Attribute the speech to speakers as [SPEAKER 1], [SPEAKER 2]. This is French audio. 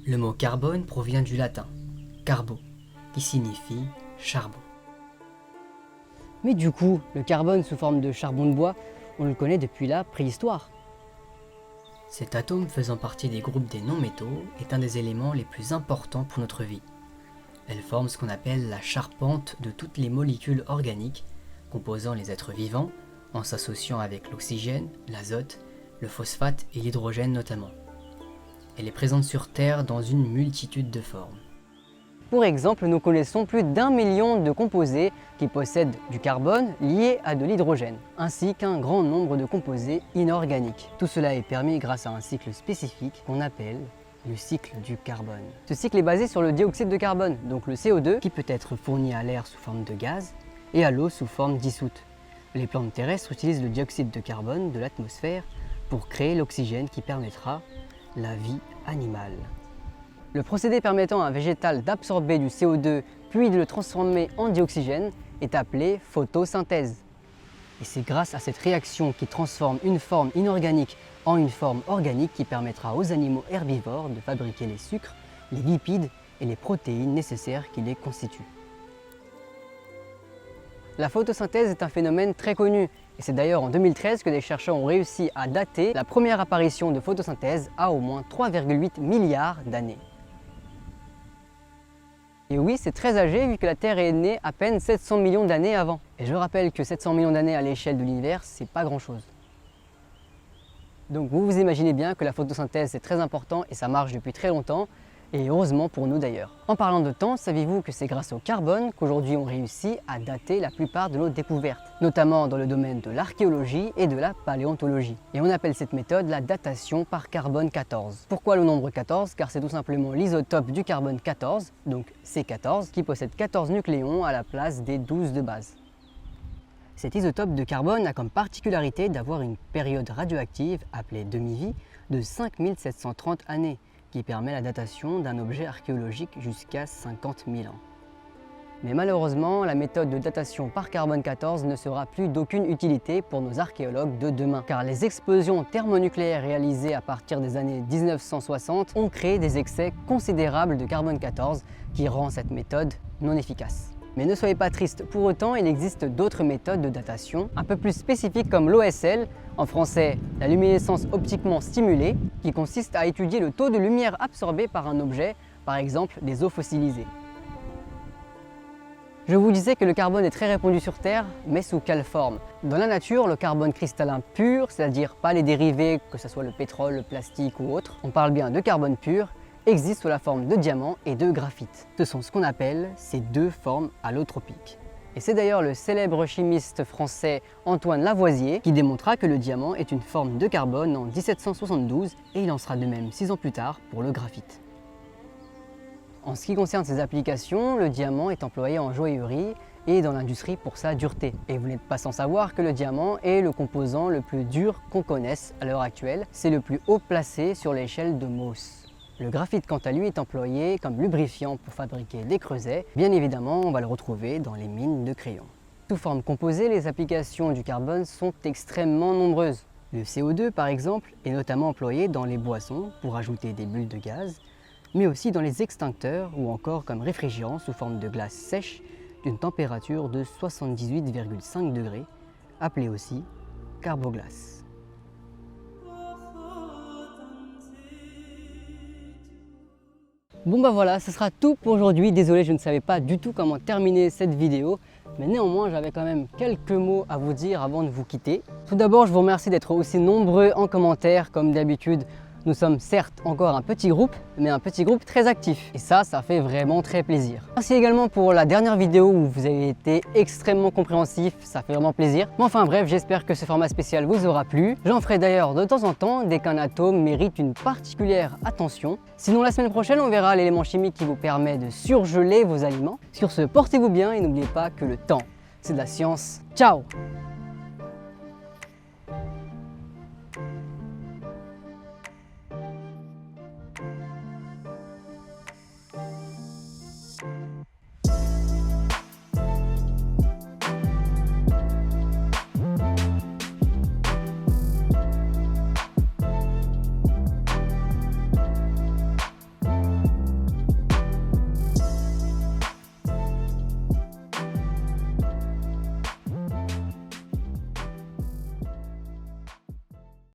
[SPEAKER 1] Le mot carbone provient du latin carbo, qui signifie charbon.
[SPEAKER 2] Mais du coup, le carbone sous forme de charbon de bois, on le connaît depuis la préhistoire.
[SPEAKER 1] Cet atome faisant partie des groupes des non-métaux est un des éléments les plus importants pour notre vie. Elle forme ce qu'on appelle la charpente de toutes les molécules organiques composant les êtres vivants, en s'associant avec l'oxygène, l'azote, le phosphate et l'hydrogène notamment. Elle est présente sur Terre dans une multitude de formes.
[SPEAKER 2] Pour exemple, nous connaissons plus d'1 million de composés qui possèdent du carbone lié à de l'hydrogène, ainsi qu'un grand nombre de composés inorganiques. Tout cela est permis grâce à un cycle spécifique qu'on appelle le cycle du carbone. Ce cycle est basé sur le dioxyde de carbone, donc le CO2, qui peut être fourni à l'air sous forme de gaz et à l'eau sous forme dissoute. Les plantes terrestres utilisent le dioxyde de carbone de l'atmosphère pour créer l'oxygène qui permettra la vie animale. Le procédé permettant à un végétal d'absorber du CO2 puis de le transformer en dioxygène est appelé photosynthèse. Et c'est grâce à cette réaction qui transforme une forme inorganique en une forme organique qui permettra aux animaux herbivores de fabriquer les sucres, les lipides et les protéines nécessaires qui les constituent. La photosynthèse est un phénomène très connu et c'est d'ailleurs en 2013 que des chercheurs ont réussi à dater la première apparition de photosynthèse à au moins 3,8 milliards d'années. Et oui, c'est très âgé vu que la Terre est née à peine 700 millions d'années avant. Et je rappelle que 700 millions d'années à l'échelle de l'univers, c'est pas grand-chose. Donc vous vous imaginez bien que la photosynthèse est très important et ça marche depuis très longtemps, et heureusement pour nous d'ailleurs. En parlant de temps, saviez-vous que c'est grâce au carbone qu'aujourd'hui on réussit à dater la plupart de nos découvertes, notamment dans le domaine de l'archéologie et de la paléontologie. Et on appelle cette méthode la datation par carbone 14. Pourquoi le nombre 14? Car c'est tout simplement l'isotope du carbone 14, donc C14, qui possède 14 nucléons à la place des 12 de base. Cet isotope de carbone a comme particularité d'avoir une période radioactive, appelée demi-vie, de 5730 années, qui permet la datation d'un objet archéologique jusqu'à 50 000 ans. Mais malheureusement, la méthode de datation par carbone 14 ne sera plus d'aucune utilité pour nos archéologues de demain, car les explosions thermonucléaires réalisées à partir des années 1960 ont créé des excès considérables de carbone 14 qui rend cette méthode non efficace. Mais ne soyez pas tristes, pour autant il existe d'autres méthodes de datation un peu plus spécifiques comme l'OSL, en français la luminescence optiquement stimulée, qui consiste à étudier le taux de lumière absorbé par un objet, par exemple des eaux fossilisées. Je vous disais que le carbone est très répandu sur Terre, mais sous quelle forme? Dans la nature, le carbone cristallin pur, c'est-à-dire pas les dérivés, que ce soit le pétrole, le plastique ou autre, on parle bien de carbone pur, existe sous la forme de diamant et de graphite. Ce sont ce qu'on appelle ces deux formes allotropiques. Et c'est d'ailleurs le célèbre chimiste français Antoine Lavoisier qui démontra que le diamant est une forme de carbone en 1772 et il en sera de même 6 ans plus tard pour le graphite. En ce qui concerne ses applications, le diamant est employé en joaillerie et dans l'industrie pour sa dureté. Et vous n'êtes pas sans savoir que le diamant est le composant le plus dur qu'on connaisse à l'heure actuelle. C'est le plus haut placé sur l'échelle de Mohs. Le graphite, quant à lui, est employé comme lubrifiant pour fabriquer des creusets. Bien évidemment, on va le retrouver dans les mines de crayon. Sous forme composée, les applications du carbone sont extrêmement nombreuses. Le CO2, par exemple, est notamment employé dans les boissons pour ajouter des bulles de gaz, mais aussi dans les extincteurs ou encore comme réfrigérant sous forme de glace sèche d'une température de 78,5 degrés, appelée aussi carboglace. Bon bah voilà, ce sera tout pour aujourd'hui. Désolé, je ne savais pas du tout comment terminer cette vidéo, mais néanmoins j'avais quand même quelques mots à vous dire avant de vous quitter. Tout d'abord, je vous remercie d'être aussi nombreux en commentaire comme d'habitude. Nous sommes certes encore un petit groupe, mais un petit groupe très actif. Et ça fait vraiment très plaisir. Merci également pour la dernière vidéo où vous avez été extrêmement compréhensif, ça fait vraiment plaisir. Mais enfin bref, j'espère que ce format spécial vous aura plu. J'en ferai d'ailleurs de temps en temps dès qu'un atome mérite une particulière attention. Sinon la semaine prochaine, on verra l'élément chimique qui vous permet de surgeler vos aliments. Sur ce, portez-vous bien et n'oubliez pas que le temps, c'est de la science. Ciao!